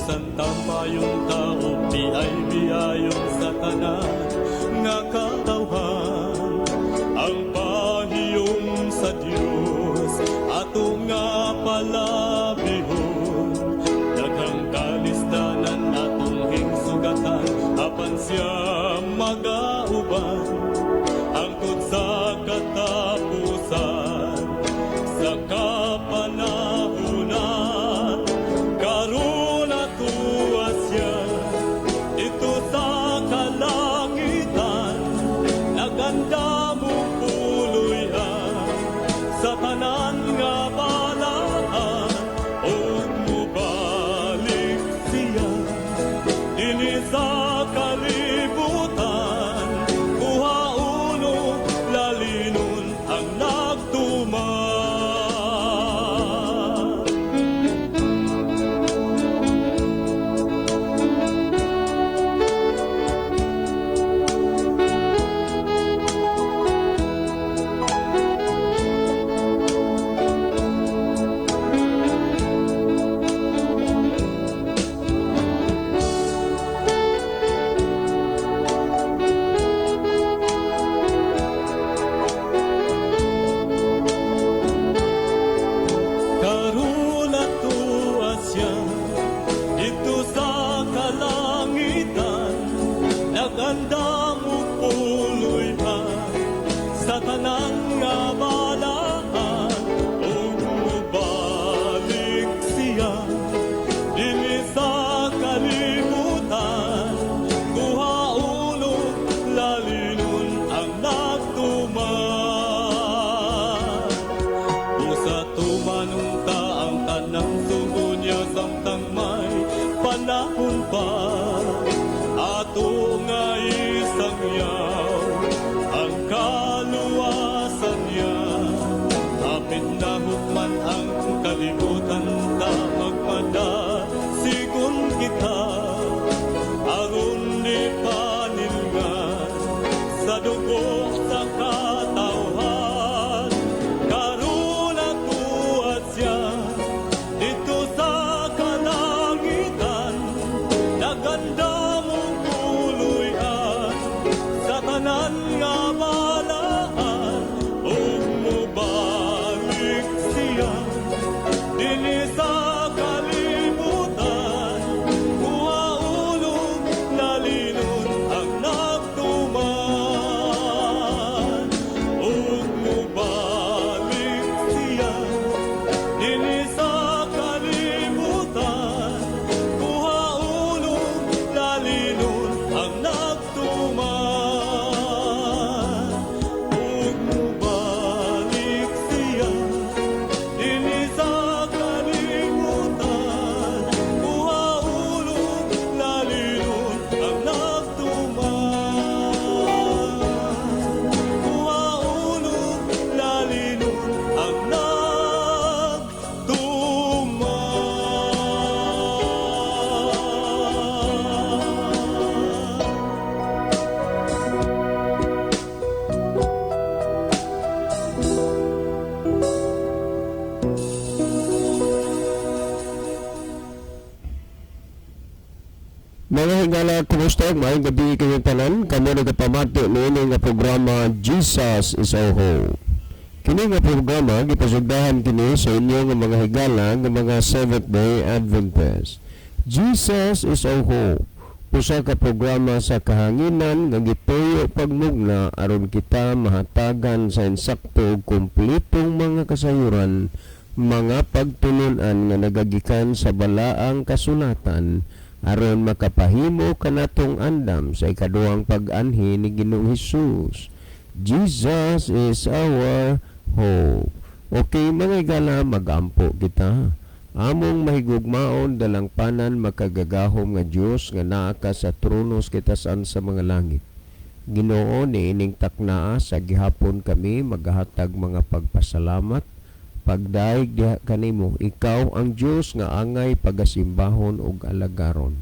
bisan tamayong tao di ay biyayon sa tanan nga katawhan. Ang pahiyom sa Dios ato nga palabihon, daghang kalistanan atong hingsugatan apan siya magauban angkod sa katapusan sa kapanahunan. Karon atuwa siya ito sa kalangitan, naganda mo puloyan sa tanan nga balaan, o mubalik siya dinhi sa kalibutan. Kuhauno lalinon ang nagtuman. Karon atuwa siya dito sa kalangitan, naganda mo puloy-an sa tanan nga balaan, o mubalik siya dinhi sa kalibutan. Kuhauno lalinon ang nagtuman. Usa tumanunta ang tanang sugo niya samtang may panahon pa. Ato nga isang yaw ang kaluwasan niya. Hapit na hukman ang kalibutan ta magmada sigun kita. Aron di panilngan sa dugo sa katawhan. Karon atuwa siya dito sa kalangitan, naganda mo puloy-an sa tanan nga balaan, o mubalik siya dinhi sa kalibutan. Kuhauno lalinon ang nagtuman, o mubalik siya dinhi sa kalibutan. Kuhauno lalinon ang nagtuman, o mubalik siya dinhi sa kalibutan. Kuhauno lalinon ang nagtuman, kuhauno lalinon ang Mga higala, kumusta? Maayong gabi kayong tanan. Kamo nagapamati niini nga programa Jesus is our Hope. Kini nga programa gipasugdahan kini sa inyo nga mga higala nga mga Seventh-day Adventist. Jesus is our Hope. Usa ka programa sa kahanginan nga gituyo pagmugna aron kita mahatagan sa insakto ug kumpletong mga kasayuran, mga pagtulon-an nga nagagikan sa balaang kasulatan aron makapahimo kanatong andam sa ikaduhang pag-anhi ni Ginoong Hesus. Jesus is our hope. Okay mga igala, magampo kita. Among mahigugmaon dalang panan makagagahom nga Dios nga naa ka sa tronos kitasan sa mga langit. Ginoo, niining taknaa sa gihapon kami maghatag mga pagpasalamat. Pagdaig diha kanimo, ikaw ang Dios nga angay pagasimbahon ug alagaron.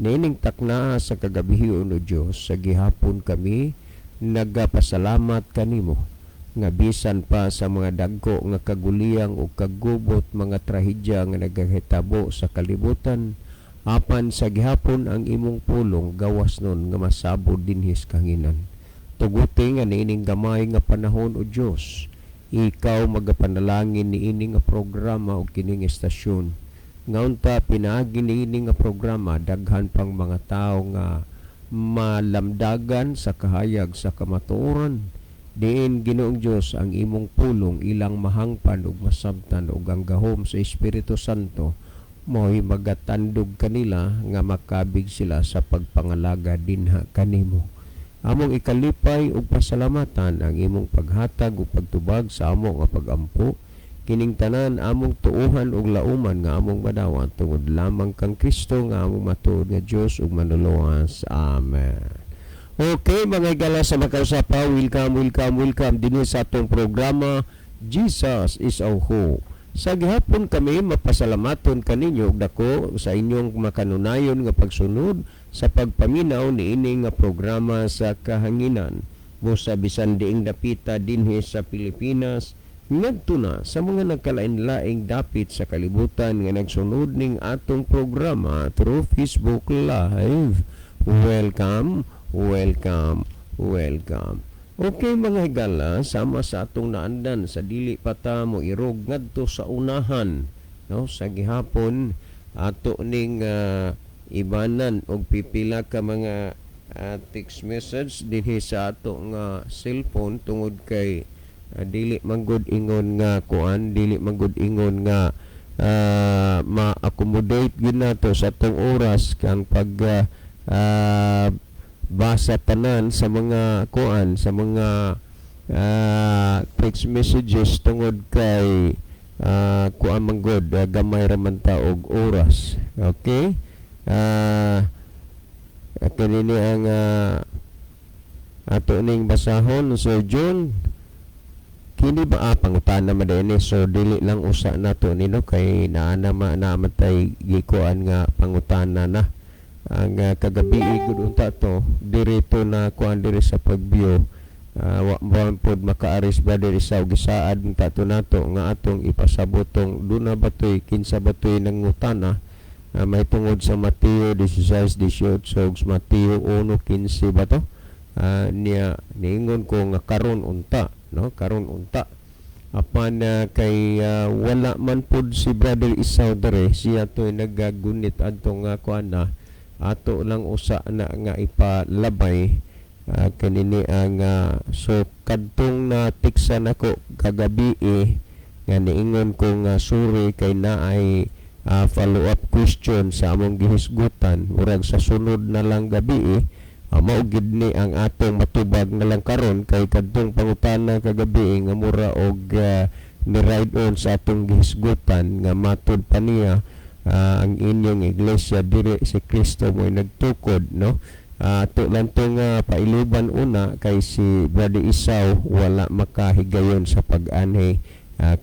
Nining takna sa kagabihion o Dios, sa gihapon kami nagapasalamat kanimo nga bisan pa sa mga dagko nga kaguliyang ug kagubot mga trahedya nga nagahitabo sa kalibutan, apan sa gihapon ang imong pulong gawas nun nga masabod dinhis kanginan. Tuguti nga niining gamay nga panahon o Dios, ikaw magapanalangin niini nga programa o kining estasyon. Ngaunta pinaagi niini nga programa daghan pang mga tao nga malamdagan sa kahayag sa kamatuoran. Diin Ginoong Dios ang imong pulong ilang mahangpan ug masabtan ug ang gahom sa Espiritu Santo mo'y magatandog kanila nga makabig sila sa pagpangalaga dinha kanimo. Among ikalipay ug pasalamatan ang imong paghatag ug pagtubag sa amo nga pagampo kining tanan among tuuhan ug lauman nga among madawat tungod lamang kang Kristo nga among matuod nga Dios ug manuluwas. Amen. Okay, mga igala sa makausapaw, welcome din sa atong programa Jesus is our Hope. Sa gihapon kami mapasalamaton kaninyo og dako sa inyong makanunayon nga pagsunod sa pagpaminaw niini nga programa sa kahanginan. Busa bisan diing dapita dinhi sa Pilipinas, ngadto na sa mga nagkalain-laing dapit sa kalibutan nga nagsunod ning atong programa through Facebook Live. Welcome. Okay mga higala, sama sa atong naandan sa dili pata mo irog ngadto sa unahan, no? Sa gihapon ato ning ibanan og pipila ka mga text message dinhi sa ato nga cellphone tungod kay dili manggod ingon nga kuan, dili manggod ingon nga ma-accommodate gyud nato sa atong oras kang pag basa tanan sa mga kuan, sa mga text messages tungod kay kuan manggod gamay ra man ta og oras. Okay, kanini ang ato ning basahon. So John, kini ba pangutana madeni, so dili lang usa nato nino kay naa namatay gikuan nga pangutana na ang kagabi gud unta to dirito na kuan diri sa pagbiyo. Wa pod makaaris ba diri sa gisaad unta to nato nga atong ipasabotong duna batoy kinsa batoy nangutana may tungod sa Mateo 16:18 ug Mateo 1:15 ba to niya niingon ko nga karon unta, no? Karon unta apan kay wala man pod si Brother Isaw dere, siya to'y nagagunit adto nga kuan na ato lang usa na nga ipalabay kanini ang so kadtong na tiksan ako kagabi nga niingon ko nga suri kay naay follow up question sa among gihisgutan murag sa sunod na lang gabi mao gid ni ang atong matubag na lang karon kay kadtong pangutana kagabi nga mura og ni ride on sa atong gihisgutan nga matud pa niya ang inyong iglesia diri si Kristo mo'y nagtukod, no? Ato lang itong pailuban una kay si Brother Isaw wala makahigayon sa pag-anhi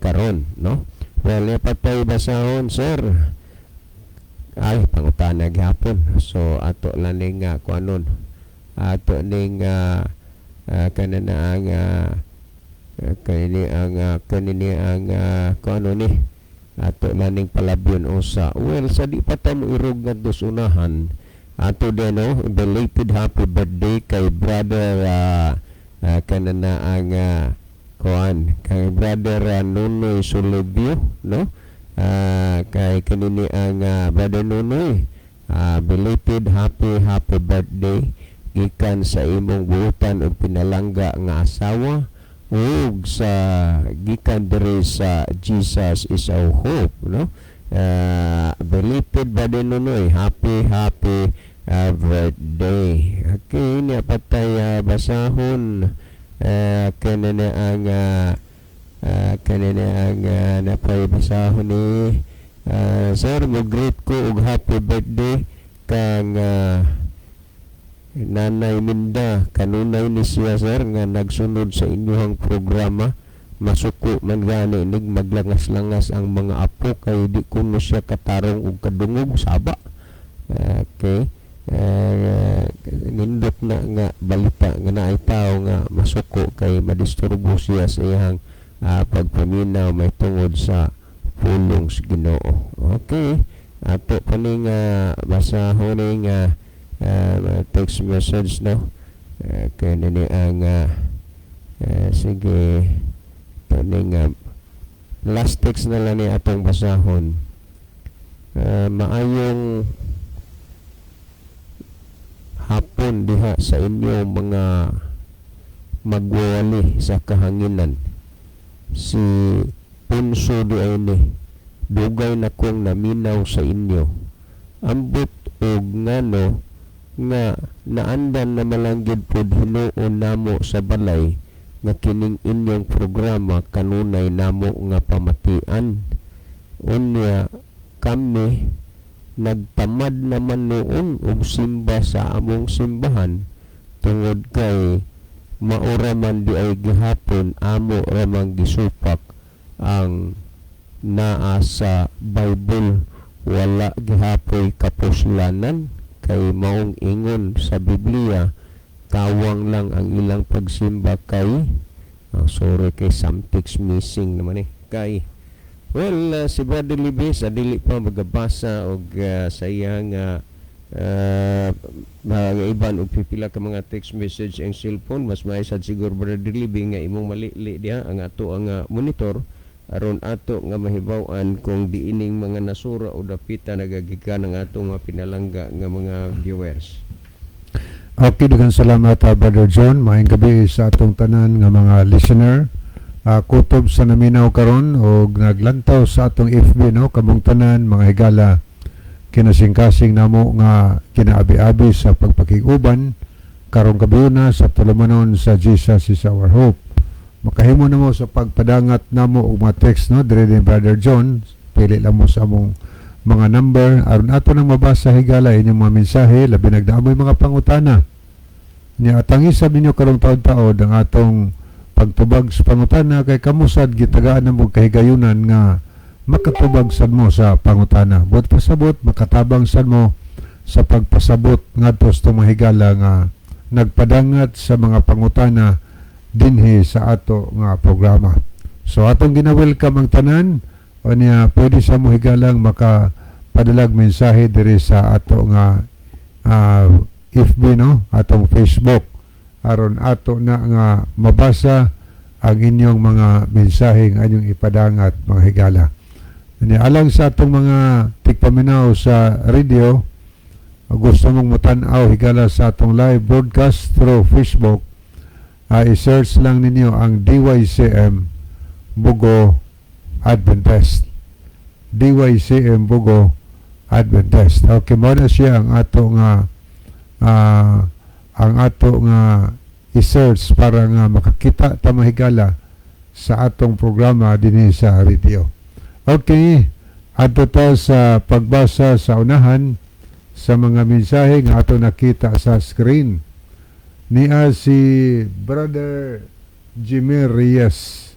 karon, no? Well, patay basahon, sir. Ay, pangutana gihapon. So ato lang ning kuanon. Ato ning kanana ang kanini ang kuano ni ato laning palabyon usa. Well, sa di pa ta mo irog nga dos unahan ato din, no? Belated happy birthday kay Brother kanana ang kuan kay Brother Nunoy Solobio, no? Kay kanini ang Brother Nunoy, belated happy birthday gikan sa imong buutan og pinalangga nga asawa ug sa gikan diri sa Jesus is our Hope, no? Belated Brother Nunoy, happy birthday. Okay, niya patay basahon kanina ang napay basahon ni sir, mo greet ko og happy birthday kang Nanay Minda. Kanunay ni siya, sir, nga nagsunod sa inyong programa. Masuko man gani nig maglangas-langas ang mga apo kay di kuno siya katarong og kadungog saba. Okay, nindot na nga balita nga naay tao nga masuko kay madisturbo siya sa iyang pagpaminaw may tungod sa pulong sa Ginoo. Okay, ato pa ni nga basahon ni nga text message, no. Kaya nini ang sige pa ni nga last text na lang ni atong basahon. Maayong hapon diha sa inyo mga magwawali sa kahanginan. Si Punso di ay ni dugay na kong naminaw sa inyo. Ambot og ngano nga naandan na malanggid pod hinuon namo sa balay nga kining inyong programa kanunay namo nga pamatian. Unya kami nagtamad naman noon og simba sa among simbahan tungod kay maura man di ay gihapon amo ramang gisupak ang naa sa Bible. Wala gihapoy kapuslanan kay maong ingon sa Biblia tawang lang ang ilang pagsimba kay sorry kay something's missing naman kay si Brother Libis dili pa magabasa og sa iyang mga iban og pipila ka mga text message ang cellphone. Mas maisad siguro Brother Libis nga imong malili diha ang ato ang monitor aron ato nga mahibaw-an kung diining mga nasura o dapita nagagikan ang ato mga pinalangga nga mga viewers. Okay, daghang salamat Brother John. Maayong gabi sa atong tanan nga mga listener. Kutob sa naminaw karon og naglantaw sa atong FB, no, kamong tanan mga higala kinasing-kasing namo nga kinaabi-abi sa pagpakiguban karong gabi na sa tulumanon sa Jesus is our hope. Makahimo namo sa pagpadangat namo og mga text, no, dire ni Brother John. Pili lang mo sa among mga number aron ato nang mabasa higala inyong mga mensahe labi nagdaamoy mga pangutana. Nya atangisab ninyo karong taud-taud ang atong pagtubag sa pangutana kay kamusad gitagaan na mo kahigayunan nga makatubag sad mo sa pangutana. Buot pasabot makatabang sad mo sa pagpasabot ngadto sa mga higala nga nagpadangat sa mga pangutana dinhi sa ato nga programa. So atong gina-welcome ang tanan o niya pwede sa mo higalang makapadalag mensahe diri sa ato nga FB, no, atong Facebook aron ato na nga mabasa ang inyong mga mensahe nga inyong ipadangat mga higala. Alang sa atong mga tigpaminaw sa radio, gusto mong mutan-aw higala sa atong live broadcast through Facebook, i-search lang ninyo ang DYCM Bugo Adventist. DYCM Bugo Adventist. Okay, mo na siya ang ato nga i-search para nga makakita ta mahigala sa atong programa dinhi sa radio. Okay, ato ta sa pagbasa sa unahan sa mga mensahe nga ato nakita sa screen. Niya si Brother Jimmy Reyes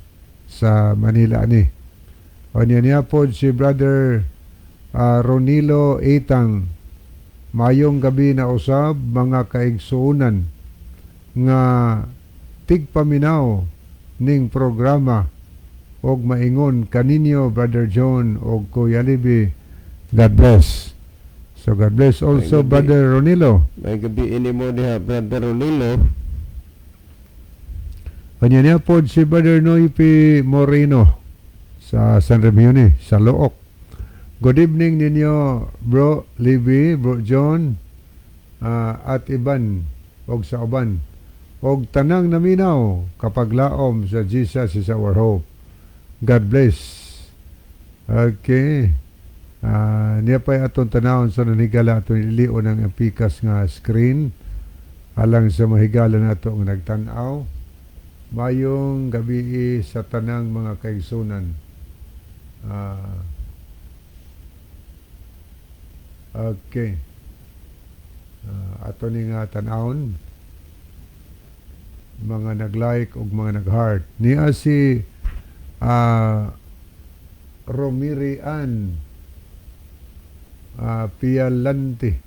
sa Manila ni. O niya po si Brother Ronilo Etang. Mayong gabi na usab mga kaigsuunan nga tigpaminaw ning programa og maingon kaninyo Brother John og Kuya Libby. God bless. So God bless also Brother Ronilo. May gabi ini mo diha Brother Ronilo. Kanya niya po si Brother Noipi Moreno sa San Remione, sa Look. Good evening ninyo Bro Libby, Bro John, at Iban og sa uban. Og tanang naminaw kapag laom sa Jesus is our hope. God bless. Okay. Niya pa'y atong tanawon sa nanigala atong ilio ng apikas nga screen alang sa mahigala na atong nagtanaw. Mayong gabi sa tanang mga kaigsunan. Okay. Ato ni nga tanawon mga nag-like ug mga nag-heart. Niya si Romirian Pialante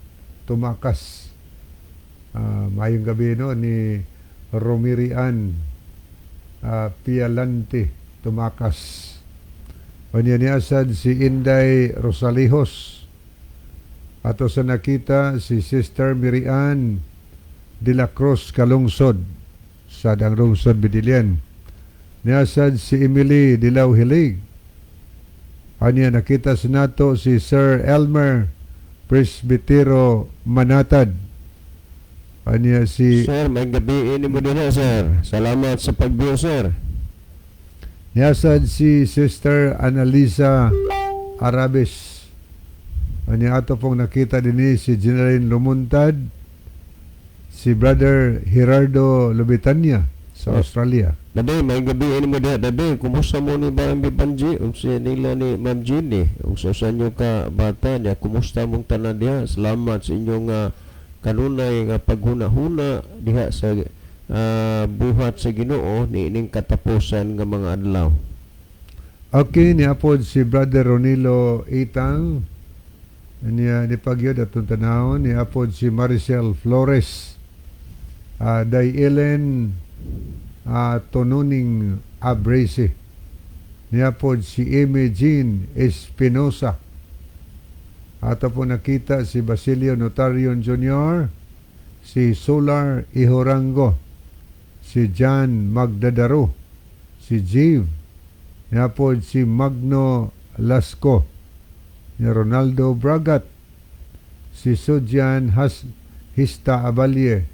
Tumakas. Mayong gabi no ni Romirian Pialante Tumakas. O niya sad si Inday Rosalihos Ato sa nakita si Sister Mirian de la Cruz Kalungsod sa Dangrungsod Bidilian. Niasad si Emily Dilaw Hilig. Anya nakita sa nato si Sir Elmer Presbitero Manatad. Anya si Sir, may gabi ini mo din sir. Salamat sa pag-view, sir. niasad si Sister Annalisa Arabes. Anya ato pong nakita din si Jenaline Lumuntad, si Brother Gerardo Lubitania sa Australia. Daday, may gabi ini mo din. Daday, kumusta mo ni Barang Bibanji? Siya nila ni Ma'am Jeannie. Sa sanyo ka bata niya, kumusta mong tanan diha? Salamat sa inyong kanunay nga paghuna-huna diha sa buhat sa Ginoo ni ining katapusan nga mga adlaw. Okay, niapod si Brother Ronilo Itang. Niya ni pagyod atong tanawon, niapod si Maricel Flores. Day Ellen Tonuning Abrese. Niapod si Amy Jean Espinosa. Ato po nakita si Basilio Notarion Jr., si Solar Ihorango, si John Magdadaro, si Jive, niapod si Magno Lasco, ni Ronaldo Bragat, si Sudjan Hista Abalye,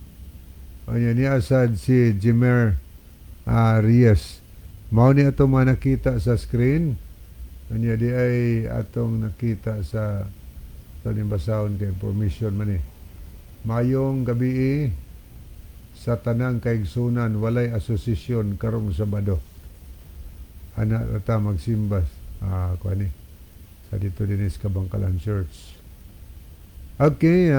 o ni asad si Jimer Reyes. Mao ni ato mga nakita sa screen. Kanya di ay atong nakita sa basahon kay information man eh. Mayong gabi sa tanang kaigsunan walay asosisyon karong Sabado. Ana rata magsimbas kuani sa dito dinis Kabangkalan Church. Okay,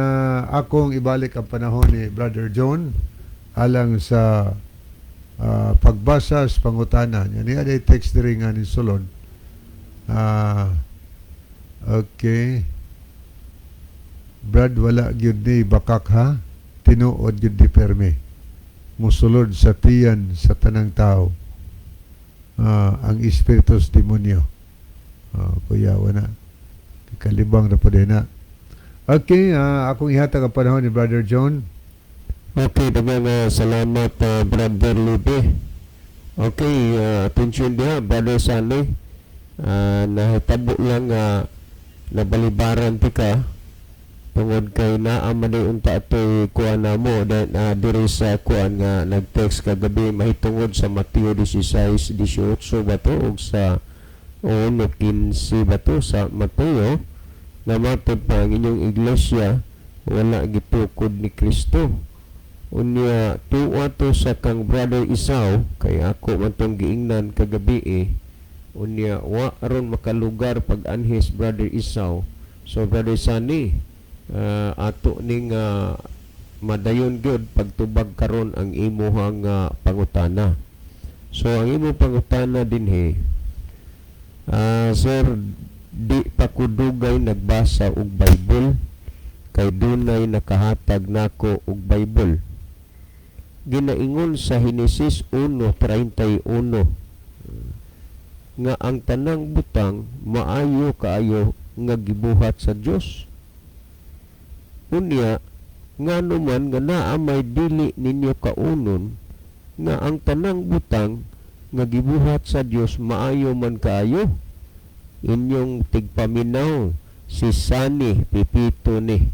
akong ibalik ang panahon ni Brother John alang sa pagbasa sa pangutana. Niya day text diri nga ni sulod. Okay. Brad, wala gyud ni bakak ha, tinuod gyud di perme. Musulod sa tiyan sa tanang tao ang espiritus demonyo. Kuya, wala. Kalibang na po din na. Okay, akong ihatag ang panahon ni Brother John. Okay, dagang salamat Brother Lupe. Okay, atensyon diha Brother Sally. Nahitabo lang nabalibaran ti ka tungod kay naa man unta atoy kuan namo diri sa kuan nga nag-text kagabi mahitungod sa Mateo 16:18 ba to ug sa 1:15 ba to sa Mateo na matod pa ang inyong iglesia wala gitukod ni Kristo. Unya tuwa to sa kang Brother Isaw kay ako man tong giingnan kagabi unya wa aron makalugar pag anhis Brother Isaw. So Brother Sunny, ato ning madayon gyud pagtubag karon ang imuhang pangutana. So ang imong pangutana dinhi, sir, di pa ko dugay nagbasa og Bible kay dunay nakahatag nako og Bible. Ginaingon sa Henesis 1:31 nga ang tanang butang maayo kaayo nga gibuhat sa Dios. Unya ngano man nga naa may dili ninyo kaunon nga ang tanang butang nga gibuhat sa Dios maayo man kaayo. Inyong tigpaminaw si Sani Pipito ni.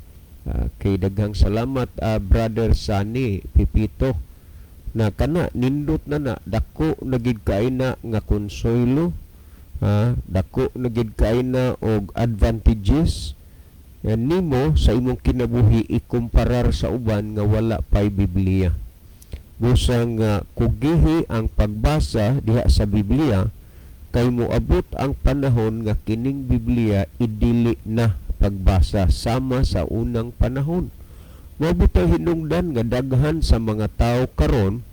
Kay daghang salamat Brother Sani Pipito na kana nindot na dako nagid kaina nga konsuelo, dako nagid kaina og advantages yan nimo sa imong kinabuhi ikumparar sa uban nga wala pay Biblia. Busang kugihi ang pagbasa diha sa Biblia kay moabot ang panahon nga kining Biblia idili na pagbasa sama sa unang panahon. Mabutay hinungdan nga daghan sa mga tao karon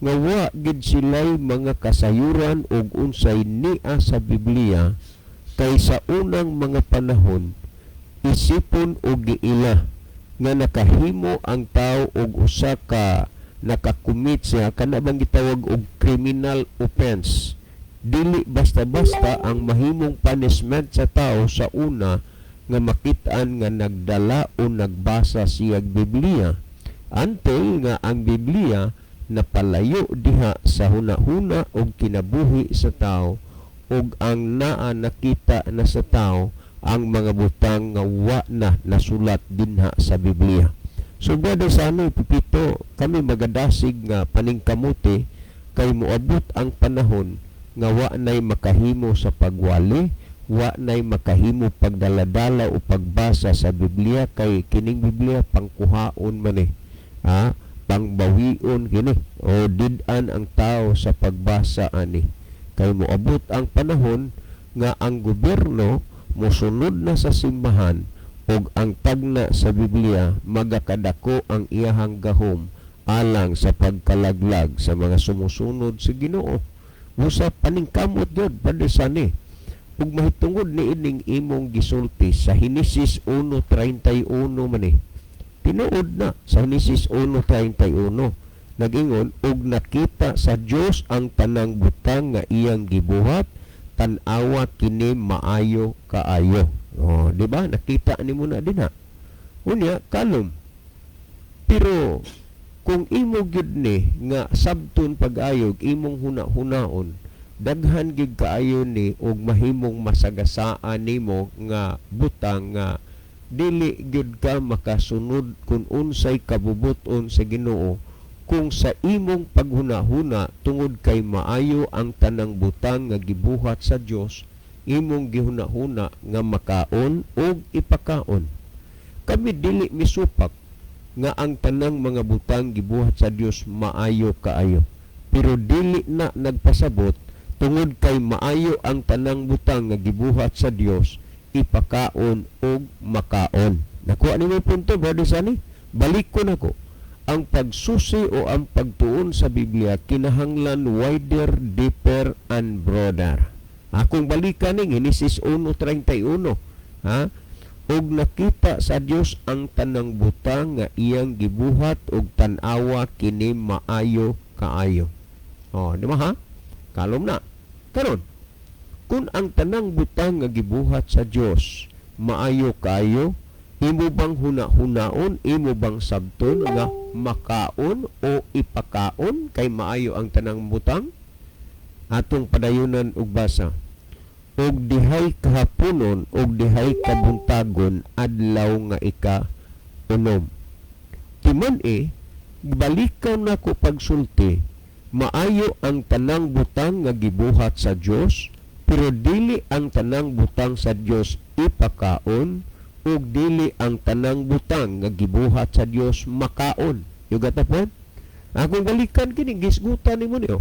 nga wa gid sila'y mga kasayuran og unsay nia sa Biblia kay sa unang mga panahon isipon og giila nga nakahimo ang tao og usa ka nakakumit siya kana bang gitawag og criminal offense. Dili basta-basta ang mahimong punishment sa tao sa una nga makitaan nga nagdala o nagbasa siyag Biblia until nga ang Biblia napalayo diha sa hunahuna og kinabuhi sa tao ug ang naa nakita na sa tao ang mga butang nga wa na nasulat dinha sa Biblia. So brother Sano, Pipito, kami magadasig nga paningkamuti kay moabot ang panahon nga wa nay makahimo sa pagwali, wa nay makahimo pagdaladala o pagbasa sa Biblia kay kining Biblia pangkuhaon man eh. Pangbawion kini o did-an ang tao sa pagbasa ani. Kay moabot ang panahon nga ang gobyerno mosunod na sa simbahan ug ang tagna sa Biblia magakadako ang iyahang gahom alang sa pagkalaglag sa mga sumusunod sa Ginoo. Usa paningkamot gyud padesani. Ug mahitungod ni ining imong gisulti sa Henesis 1:31 man eh. Tinuod na sa Henesis 1:31 nagingon ug nakita sa Dios ang tanang butang nga iyang gibuhat tan-awa kini maayo kaayo. Di ba? Nakita nimo na dinha. Unya kalom. Pero kung imo gyud ni nga sabton pag-ayog imong huna-hunaon, daghan gyud kaayo ni og mahimong masagasaan nimo nga butang nga dili gyud ka makasunod kung unsay kabubuton sa Ginoo kung sa imong paghuna-huna tungod kay maayo ang tanang butang nga gibuhat sa Dios, imong gihuna-huna nga makaon o ipakaon. Kami dili misupak nga ang tanang mga butang gibuhat sa Dios maayo kaayo. Pero dili na nagpasabot tungod kay maayo ang tanang butang nga gibuhat sa Dios, ipakaon o makaon. Nakuha ni mo punto, brother Sani? Balik ko na ko. Ang pagsusi o ang pagtuon sa Biblia kinahanglan wider, deeper, and broader. Akong balikan ni Genesis 1:31. Og nakita sa Dios ang tanang butang nga iyang gibuhat og tan-awa kini maayo kaayo. Di ba ha? Kalom na. Karon, kung ang tanang butang nga gibuhat sa Dios maayo kaayo, imo bang huna-hunaon, imo bang sabton nga makaon o ipakaon kay maayo ang tanang butang? Atong padayunan og basa. Og dihay kahaponon og dihay kabuntagon adlaw nga ika-unom. Timan balikaw na ko pagsulti, maayo ang tanang butang nga gibuhat sa Dios, pero dili ang tanang butang sa Dios ipakaon ug dili ang tanang butang nga gibuhat sa Dios makaon. Yung gatapon? Akong balikan kini gisgutan nimo niyo.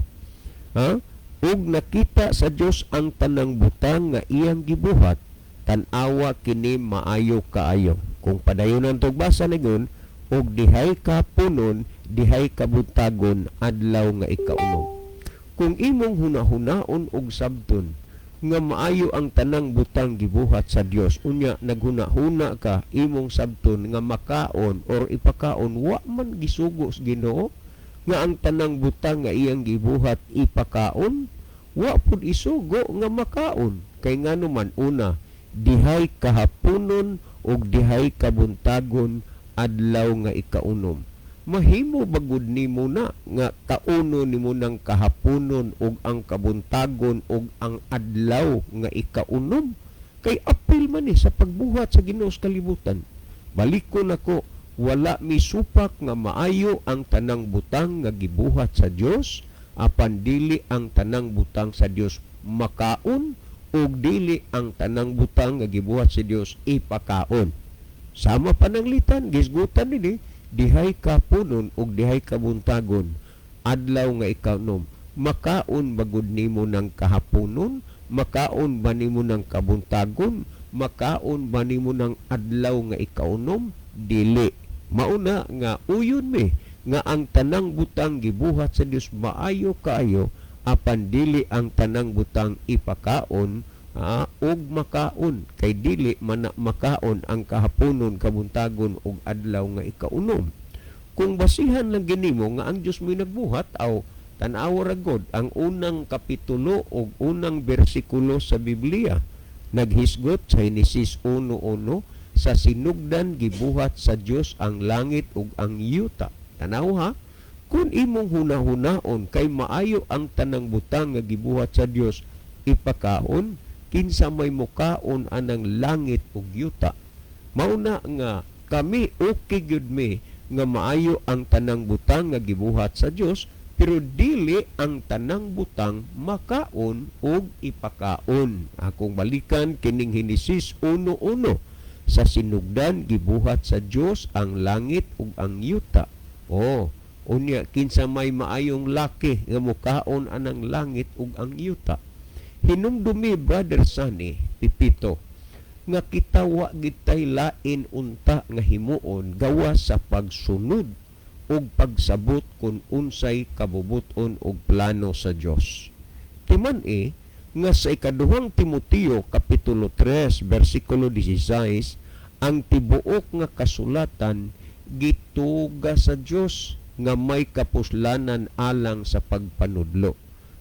Ug nakita sa Dios ang tanang butang nga iyang gibuhat, tan-awa kini maayo kaayo. Kung padayunan tog basa nigon, ug dihay kapunon, dihay kabuntagon adlaw nga ika-unom. Kung imong huna-hunaon og sabton nga maayo ang tanang butang gibuhat sa Dios, unya naghuna-huna ka imong sabton nga makaon or ipakaon, wa man gisugo sa Ginoo nga ang tanang butang nga iyang gibuhat ipakaon, wa pud isugo nga makaon. Kay ngano man una, dihay kahaponon og dihay kabuntagon adlaw nga ika-unom. Mahimo bagud nimo na nga kauno nimo ng kahaponon og ang kabuntagon og ang adlaw nga ika-unom, kay apil man sa pagbuhat sa Ginoo sa kalibutan. Balik ko nako, wala misupak nga maayo ang tanang butang nga gibuhat sa Dios, apan dili ang tanang butang sa Dios makaon ug dili ang tanang butang nga gibuhat sa Dios ipakaon. Sama pananglitan gisgutan nini, dihay kapunon ug dihay kabuntagon adlaw nga ika-unom. Makaon bagud nimo ng kahaponon, makaon ba nimo ng kabuntagon, makaon ba nimo ng adlaw nga ika-unom? Dili. Mauna nga uyon mi nga ang tanang butang gibuhat sa Dios maayo kaayo, apan dili ang tanang butang ipakaon og makaon, kay dili man makaon ang kahaponon, kabuntagon og adlaw nga ika-unom. Kung basihan lang ginimo nga ang Dios mo'y nagbuhat, aw tan-awa ra gud ang unang kapitulo og unang bersikulo sa Biblia Naghisgot sa Henesis 1:1, sa sinugdan gibuhat sa Dios ang langit ug ang yuta. Tanaw ha, kung imong hunahunaon kay maayo ang tanang butang nga gibuhat sa Dios, ipakaon kinsa may mukaon anang langit ug yuta. Mauna nga kami okay gyud mi nga maayo ang tanang butang nga gibuhat sa Dios, pero dili ang tanang butang makaon ug ipakaon. Akong balikan kining Henesis 1:1, sa sinugdan gibuhat sa Dios ang langit ug ang yuta. Unya kinsa may maayong laki nga mukaon anang langit ug ang yuta. Hinumdumi, Brother Sunny Pipito, nga kita wa gitay lain unta nga himuon gawa sa pagsunod ug pagsabot kung unsay kabubuton ug plano sa Dios. Timan nga sa ikaduhang Timoteo kapitulo 3 bersikulo 16, ang tibuok nga kasulatan gituga sa Dios nga may kapuslanan alang sa pagpanudlo.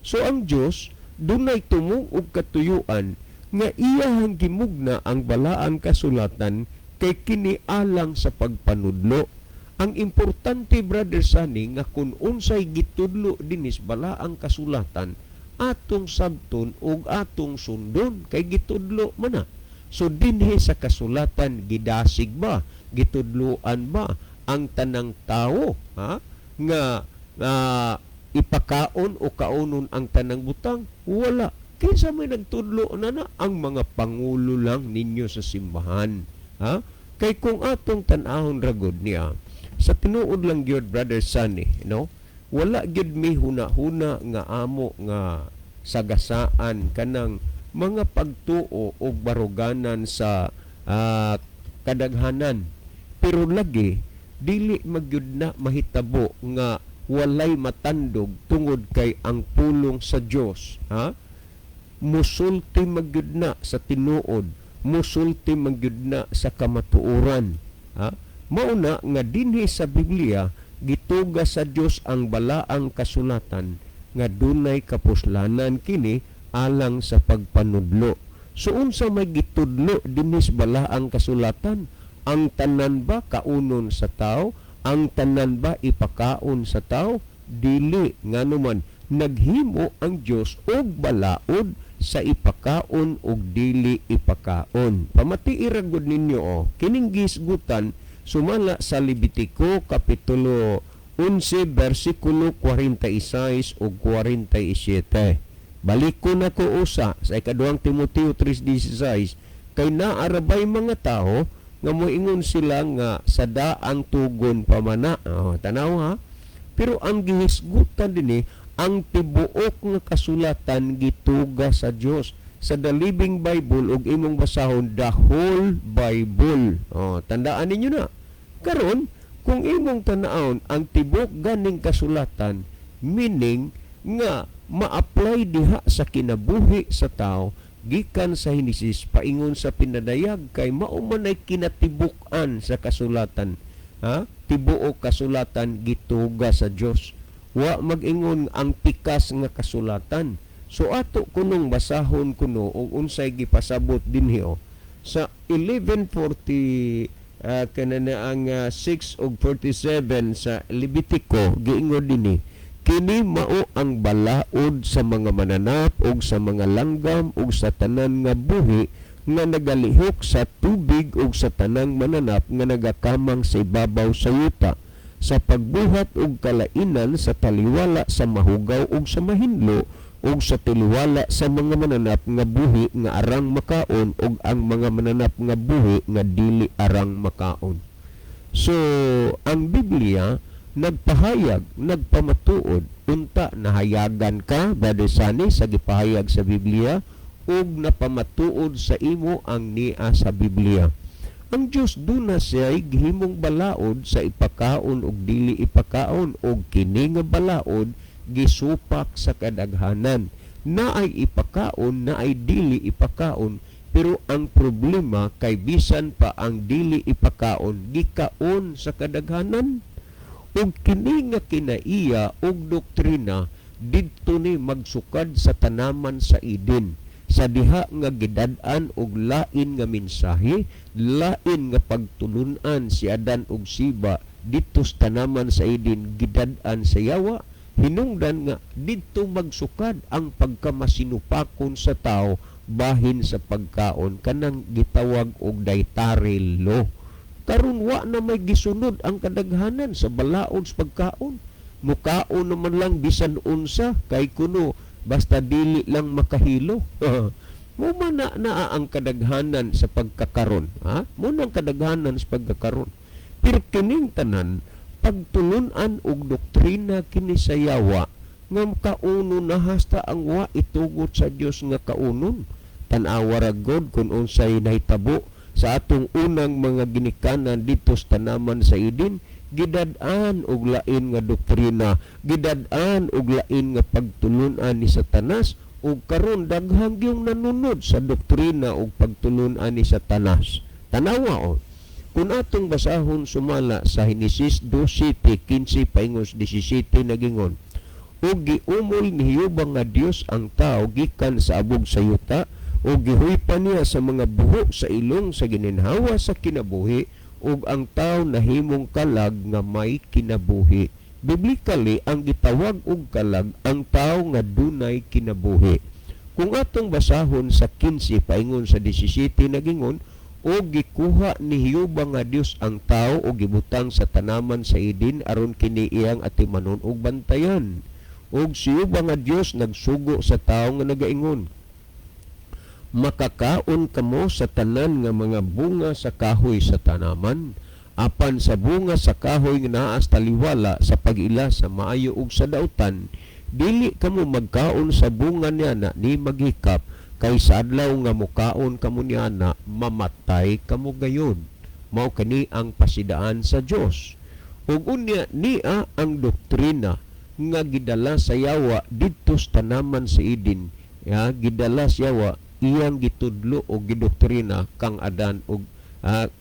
So ang Dios dunay tumong og katuyuan nga iyahang gimugna ang balaang kasulatan kay kini alang sa pagpanudlo. Ang importante, Brother Sunny, nga kung unsay gitudlo dinis balaang kasulatan, atong sabton ug atong sundon kay gitudlo man na. So dinhi sa kasulatan gidasig ba, gitudloan ba ang tanang tawo nga ipakaon o kaunon ang tanang butang? Wala. Kinsa may nagtudlo na ang mga pangulo lang ninyo sa simbahan. Kay kung atong tan-ahon ragod niya, sa tinuod lang gyud, Brother Sunny, wala gyud mi huna-huna nga amo nga sagasaan kanang mga pagtuo o baruganan sa kadaghanan. Pero lagi dili magyud na mahitabo nga walay matandog tungod kay ang pulong sa Dios. Musulti magyud na sa tinuod, musulti magyud na sa kamatuoran. Mauna nga dinhi sa Biblia gituga sa Dios ang balaang kasulatan nga dunay kapuslanan kini alang sa pagpanudlo. So unsa may gitudlo dinis balaang kasulatan? Ang tanan ba kaunon sa tao? Ang tanan ba ipakaon sa tao? Dili, nganuman naghimo ang Dios og balaod sa ipakaon og dili ipakaon. Pamati iragod ninyo kining gisgutan sumala sa Levitico kapitulo 11 bersikulo 46 ug 47. Balik ko na ko usa sa ikaduhang Timoteo 3:16, kay naarabay mga tao nga moingon sila nga sa daang tugon pamana. Tanaw ha. Pero ang gihisgutan dinhi, ang tibuok nga kasulatan gituga sa Dios. Sa The Living Bible ug imong basahon the whole Bible. Tandaan ninyo na. Karon kung imong tan-awon ang tibuok ganing kasulatan, meaning nga ma-apply diha sa kinabuhi sa tao gikan sa Henesis paingon sa pinadayag kay mao man ay kinatibuk-an sa kasulatan. Tibuok kasulatan gituga sa Dios. Wa mag-ingon ang pikas nga kasulatan. So ato kunong basahon kuno og unsay gipasabot dinhi sa 1140 kanana ang 6 ug 47 sa Levitico giingon dinhi, kini mao ang balaod sa mga mananap ug sa mga langgam ug sa tanan nga buhi nga nagalihok sa tubig ug sa tanang mananap nga nagakamang sa ibabaw sa yuta, sa pagbuhat ug kalainan sa taliwala sa mahugaw ug sa mahinlo ug sa tiliwala sa mga mananap nga buhi nga arang makaon ug ang mga mananap nga buhi nga dili arang makaon. So ang Biblia nagpahayag, nagpamatuod, unta nahayagan ka, Brother Sunny, sa gipahayag sa Biblia, ug napamatuod sa imo ang niya sa Biblia. Ang Dios duna siya gihimong balaod sa ipakaon ug dili ipakaon, ug kini nga balaod gisupak sa kadaghanan. Naay ipakaon, naay dili ipakaon, pero ang problema kay bisan pa ang dili ipakaon gikaon sa kadaghanan. Ug kini nga kinaiya og doktrina didto ni magsukad sa tanaman sa Eden. sa diha nga gidad-an og lain nga mensahe, lain nga pagtulunan si Adan ug Siba dito sa tanaman sa Eden, gidad-an sa yawa, hinungdan nga dito magsukad ang pagkamasinupakon sa tao bahin sa pagkaon, kanang gitawag og dietary law. Karon wa na may gisunod ang kadaghanan sa balaod sa pagkaon. Mukaon naman lang bisan unsa, kay kuno basta dili lang makahilo. Mo man na ang kadaghanan sa pagkakaron, ha? Mo nang kadaghanan sa pagkakaron. Pero kining tanan pagtulunan og doktrina kini sa yawa nga kauno na hasta ang wa itugot sa Dios nga kaunon. Tan-awa ra gud kun unsay nahitabo sa atong unang mga ginikanan dito sa tanaman sa Eden, gidad-an og lain nga doktrina, gidad-an og lain nga pagtulunan ni Satanas, ug karon daghang gyung nanunod sa doktrina ug pagtulunan ni Satanas. Tanawa o, kung atong basahon sumala sa Henesis 2:15 paingos 17 nagingon, ug giumol ni Hiyuba nga Dios ang tao gikan sa abog sa yuta, ug gihuypan niya sa mga buho sa ilong sa gininhawa sa kinabuhi, ug ang tao nahimong kalag nga may kinabuhi. Biblically, ang gitawag og kalag ang tao nga dunay kinabuhi. Kung atong basahon sa 15 paingon sa 17 nagingon, o gikuha ni Hiyuba nga Dios ang tao o gibutang sa tanaman sa Eden aron kini iyang atimanon og bantayan. Og si Hiyuba nga Dios nagsugo sa tao nga nagaingon, makakaon kamo sa tanan nga mga bunga sa kahoy sa tanaman, apan sa bunga sa kahoy nga naa sa taliwala sa pag-ila sa maayo ug sa dautan, dili kamo magkaon sa bunga niya na ni maghikap, kay sa adlaw nga mukaon kamo niya na mamatay kamo gayon. Mao kani ang pasidaan sa Dios. Ug unya niya ang doktrina nga gidala sa yawa didto sa tanaman sa Eden, ya gidala sa yawa iyang gitudlo o gidoktrina kang Adan og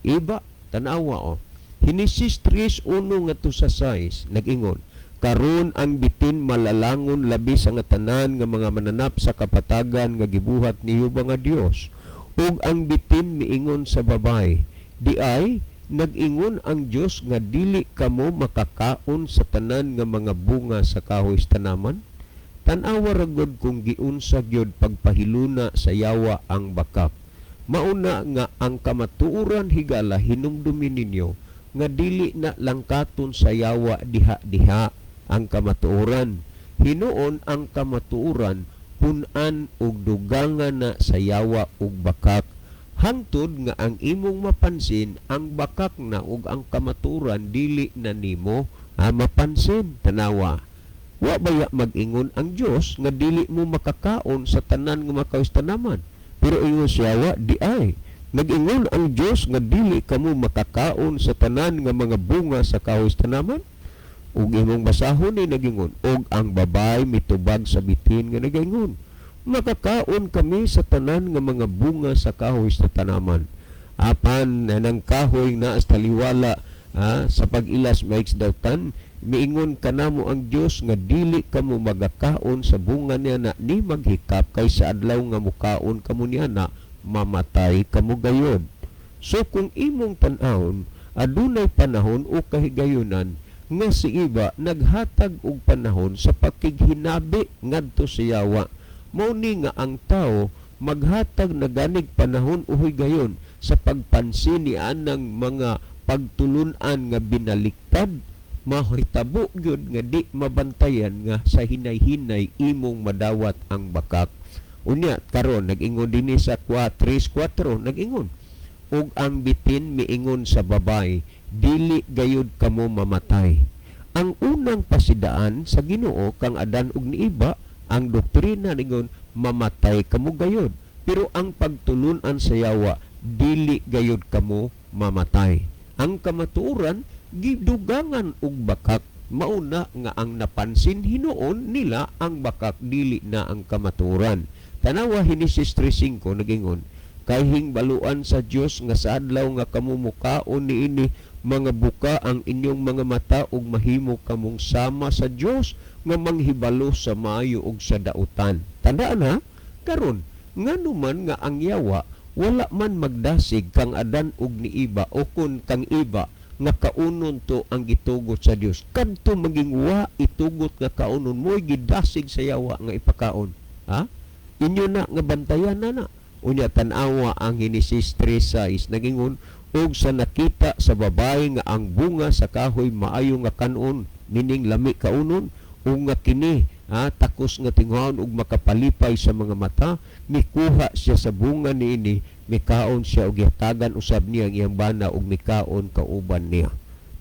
iba. Tanawa o, Henesis 3:1 nga to sa 6 nagingon, karon ang bitin malalangon labi sa nga tanan nga mga mananap sa kapatagan nga gibuhat ni Hiyuba nga Dios, ug ang bitin miingon sa babay, di ay nag-ingon ang Dios nga dili kamo makakaon sa tanan nga mga bunga sa kahoy sa tanaman. Tan-awa ra gud kung giunsa gyud pagpahiluna sa yawa ang bakak. Mauna nga ang kamatuoran higala hinumdumi ninyo nga dili na langkaton sa yawa diha-diha ang kamatuoran. Hinuon ang kamatuoran punan ug dugangan na sa yawa ug bakak. Hangtod nga ang imong mapansin ang bakak na ug ang kamatuoran dili na nimo mapansin. Tanawa, wa baya mag-ingon ang Dios nga dili mo makakaon sa tanan nga makawis tanaman, pero ingon siya wa di ay nag-ingon ang Dios nga dili kamo makakaon sa tanan nga mga bunga sa kawis tanaman. Ug imong basahon ni nagingon, og ang babay mitubag sa bitin nga nagingon, makakaon kami sa tanan nga mga bunga sa kahoy sa tanaman. Apan nang kahoy na sa taliwala sa pag-ilas maiks dautan, miingon kanamo ang Dios nga dili kamo magakaon sa bunga niya na ni maghikap, kay sa adlaw nga mukaon kamo niya na mamatay kamo gayod. So kung imong tan-awon, adunay panahon o kahigayunan nga si iba naghatag og panahon sa pakighinabi ngadto sa yawa. Mao ni nga ang tao maghatag na ganig panahon uhoy gayon sa pagpansin ni anang mga pagtulunan nga binaliktad, mahitabo gyud nga di mabantayan nga sa hinay-hinay imong madawat ang bakak. Unya karon nag-ingon dinhi sa 3:4 nag-ingon, ug ang bitin miingon sa babay, dili gayud kamo mamatay. Ang unang pasidaan sa Ginoo kang Adan ug niiba, ang doktrina ningon mamatay kamo gayud, pero ang pagtulunan sa yawa dili gayud kamo mamatay. Ang kamatuoran gidugangan og bakak, mauna nga ang napansin hinuon nila ang bakak dili na ang kamatuoran. Tanawa Henesis 3:5 nagingon, kay hingbaluan sa Dios nga sa adlaw nga kamo mukaon niini mga buka ang inyong mga mata ug mahimo kamong sama sa Dios nga manghibalo sa maayo ug sa dautan. Tandaan ha, karon Nganuman nga ang yawa wala man magdasig kang adan og ni iba o kun kang iba nga kaunon to ang gitugot sa Dios. Kadto maging wa itugot nga kaunon mo gidasig sa yawa nga ipakaon. Ha? Inyo na nga bantayan na. Unya tan-awa ang Genesis 3:6 nagingon og sa nakita sa babae nga ang bunga sa kahoy maayo nga kanon nining lami kaunon o nga kini takos nga tinguhaon ug makapalipay sa mga mata, mikuha siya sa bunga niini, mikaon siya og gihatagan usab niya ang iyang bana ug mikaon kauban niya.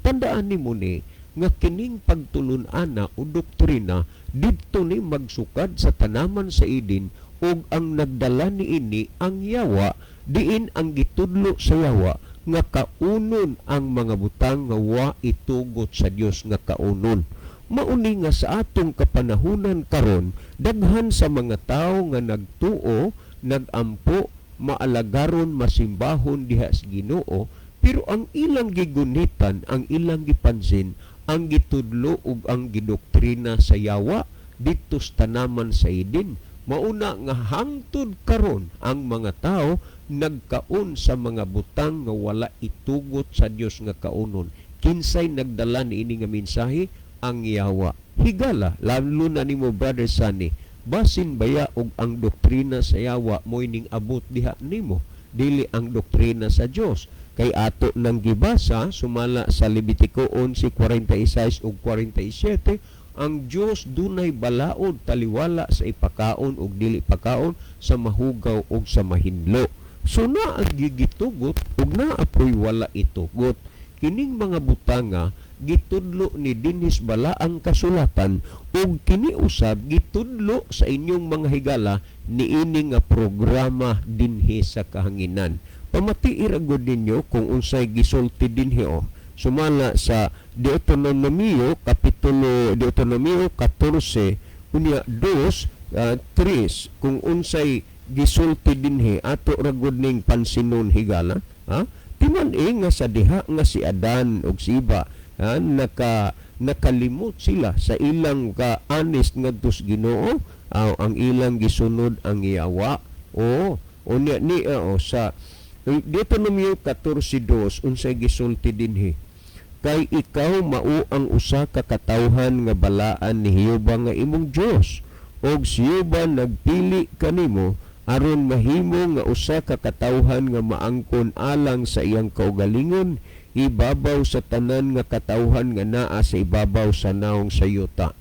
Tandaan nimo ni nga kining pagtulon-ana o doktrina didto ni magsukad sa tanaman sa Eden ug ang nagdala niini ang yawa, diin ang gitudlo sa yawa nga kaunon ang mga butang nga wa itugot sa Dios nga kaunon. Mauni nga sa atong kapanahunan karon, daghan sa mga tawo nga nagtuo, nagampo, maalagaron, masimbahon diha sa Ginoo, pero ang ilang gigunitan, ang ilang gipansin, ang gitudlo ug ang gidoktrina sa yawa dito sa tanaman sa Eden. Mauna nga hangtod karon ang mga tawo nagkaon sa mga butang nga wala itugot sa Dios nga kaunon. Kinsay nagdala niini nga mensahe? Ang yawa. Higala, lalo na nimo Brother Sunny, basin baya og ang doktrina sa yawa mo'y ning abot diha nimo, dili ang doktrina sa Dios. Kay ato nang gibasa sumala sa Levitico 11:46 ug 47, ang Dios dunay balaod taliwala sa ipakaon ug dili pakaon, sa mahugaw ug sa mahinlo. So naa ang gigitugot ug naapoy wala itugot. Kining mga butanga gitudlo ni dinhis bala ang kasulatan ug kini usab gitudlo sa inyong mga higala niini nga programa dinhi sa kahanginan. Pamati iragod ninyo kung unsay gisulti dinhi sumala sa Deuteronomio kapitulo 14 unya 2:3 kung unsay gisulti dinhi ato ragod ning pansinon higala. Timan nga sa diha nga si Adan ug si Eva nakalimot sila sa ilang ka-honest ngadto sa Ginoo, ang ilang gisunod ang yawa. Unya ni sa Deuteronomio 14:2 unsay gisulti dinhi, kay ikaw mao ang usa ka katawhan nga balaan ni Jehova nga imong Dios, og si Jehova nagpili kanimo aron mahimo nga usa ka katawhan nga maangkon alang sa iyang kaugalingon ibabaw sa tanan nga katawhan nga naa sa ibabaw sa naong sa yuta.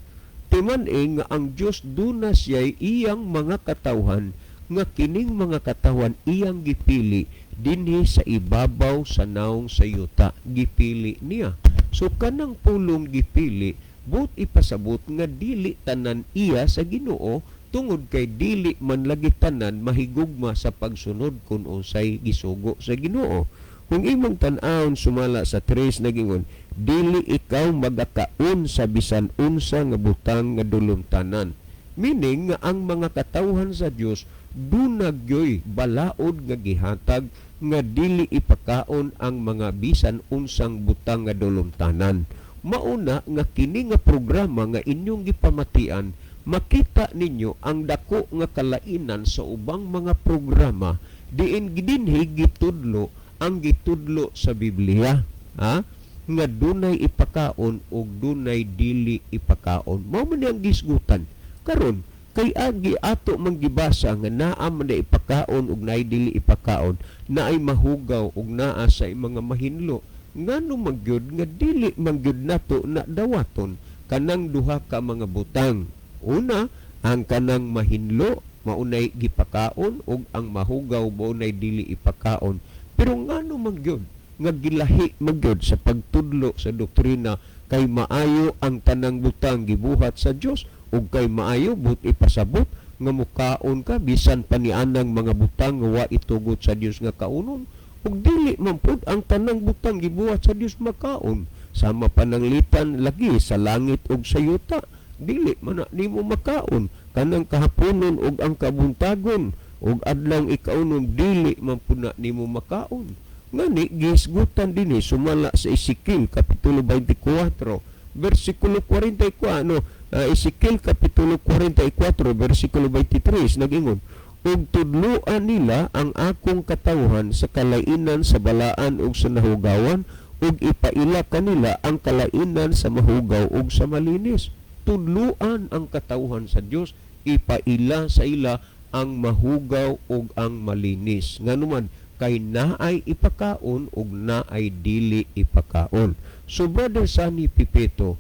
Timan nga ang Dios duna siya iyang mga katawhan nga kining mga katawhan iyang gipili dinhi sa ibabaw sa naong sa yuta, gipili niya. So kanang pulong gipili but ipasabot nga dili tanan iya sa Ginoo, tungod kay dili man lagi tanan mahigugma sa pagsunod kun unsay gisugo sa Ginoo. Kung imong tan-awon sumala sa 3 nagingon, dili ikaw magakaon sa bisan unsa nga butang nga dulumtanan. Meaning nga ang mga katawhan sa Dios dunagyoy balaod nga gihatag nga dili ipakaon ang mga bisan unsang butang nga dulumtanan. Mauna nga kini nga programa nga inyong gipamatian, makita ninyo ang dako nga kalainan sa ubang mga programa diin dinhi gitudlo ang gitudlo sa Biblia, nga dunay ipakaon ug dunay dili ipakaon. Mao man ang gisgutan karon kay agi ato manggibasa nga naa man ipakaon ug naay dili ipakaon, naay mahugaw ug naa sa mga mahinlo. Ngano magyud nga dili magyud nato na dawaton kanang duha ka mga butang. Una, ang kanang mahinlo maunay gipakaon ug ang mahugaw maunay dili ipakaon. Pero ngano magyud nga gilahi magyud sa pagtudlo sa doktrina kay maayo ang tanang butang gibuhat sa Dios ug kay maayo but ipasabot nga mukaon ka bisan panianang mga butang nga wa itugot sa Dios nga kaunon, ug dili man pud ang tanang butang gibuhat sa Dios makaon. Sama pananglitan lagi sa langit ug sa yuta, dili man nimo makaon. Kanang kahaponon ug ang kabuntagon ug adlang ikaunon dili man pud nimo makaon. Ngani gisgutan dinhi sumala sa Ezekiel kapitulo 24 versikulo 44 Ezekiel kapitulo 44 versikulo 23 nagingon, ug tudloan nila ang akong katawhan sa kalainan sa balaan ug sa nahugawan, ug ipaila kanila ang kalainan sa mahugaw ug sa malinis. Tudloan ang katawhan sa Dios, ipaila sa ila ang mahugaw ug ang malinis. Nganuman kay naay ipakaon ug naay dili ipakaon. So Brother Sunny Pipito,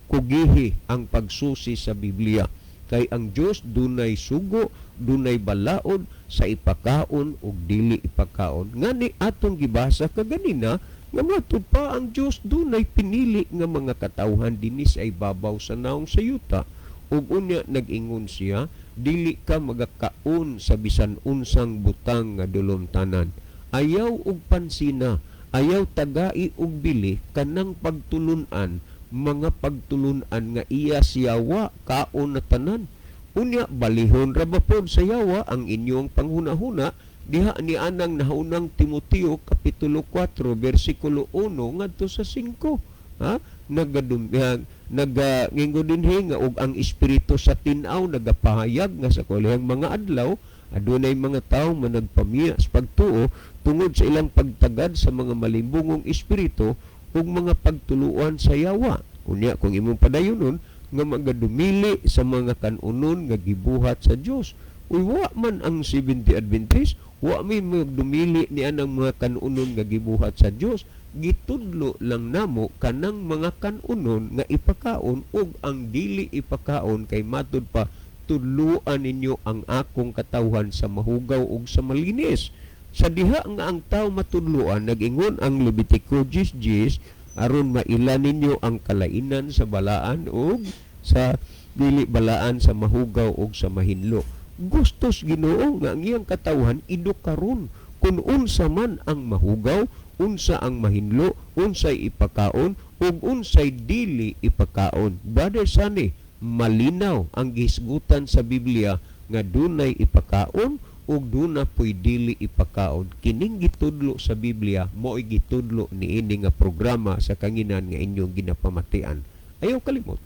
kugihi ang pagsusi sa Biblia. Kay ang Dios dunay sugo, dunay balaod sa ipakaon ug dili ipakaon. Ngani atong gibasa kaganina nga matud pa ang Dios dunay pinili nga mga katawhan dinhi sa ibabaw sa naong sayuta. Ug unya nag-ingon siya, dili ka magakaon sa bisan unsang butang nga dulomtanan. Ayaw og pansina, ayaw tagai og bili kanang pagtulunan, mga pagtulunan nga iya siyawa kaon na tanan. Unya balihon ra ba pod sa yawa ang inyong panghunahuna diha ni anang nahaunang Timoteo kapitulo 4 bersikulo 1 ngadto sa 5. Ha? Nagingon dinhi nga og ang espiritu sa tin-aw nagapahayag nga sa kulihang mga adlaw adunay mga tawo managpamiya sa pagtuo tungod sa ilang pagtagad sa mga malimbungong espiritu ug mga pagtuluan sa yawa. Unya kung imong padayonon nga magadumili sa mga kanunon nga gibuhat sa Dios. Uy wa man ang Seventh-day Adventist, wa may magdumili ni anang mga kanunon nga gibuhat sa Dios. Gitudlo lang namo kanang mga kanunon nga ipakaon ug ang dili ipakaon kay matud pa tudluan ninyo ang akong katawhan sa mahugaw ug sa malinis. Sa diha nga ang tawo matudluan, nag-ingon ang Levitico 10:10 aron maila ninyo ang kalainan sa balaan ug sa dili balaan sa mahugaw ug sa mahinlo. Gustos Ginoo nga ang iyang katawhan idukaron kung unsa man ang mahugaw, unsa ang mahinlo, unsay ipakaon ug unsay dili ipakaon. Brother Sunny, malinaw ang gisgutan sa Biblia nga dunay ipakaon ug duna po'y dili ipakaon. Kining gitudlo sa Biblia mo'y gitudlo niini nga programa sa kanginan nga inyong ginapamatian. Ayaw kalimot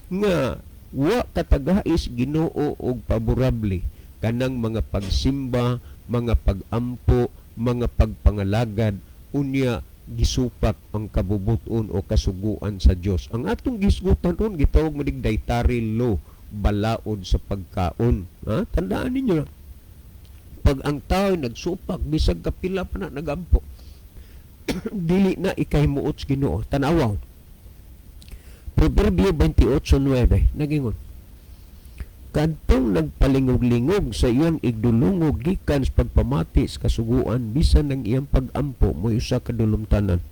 nga wa katagais Ginoo og paborable kanang mga pagsimba, mga pagampo, mga pagpangalagad unya gisupak ang kabubuton o kasuguan sa Dios. Ang atong gisgutan ron gitawag manig dietary law, balaod sa pagkaon. Ha? Tandaan ninyo na pag ang tao nagsupak bisag kapila pa na nagampo dili na ikahimuot sa Ginoo. Tanawaw Proverbio 28:9 nagingon, kadtong nagpalingog-lingog sa iyang igdulungog gikan sa pagpamati sa kasuguan bisan ng iyang pagampo mo usa ka dulumtanan.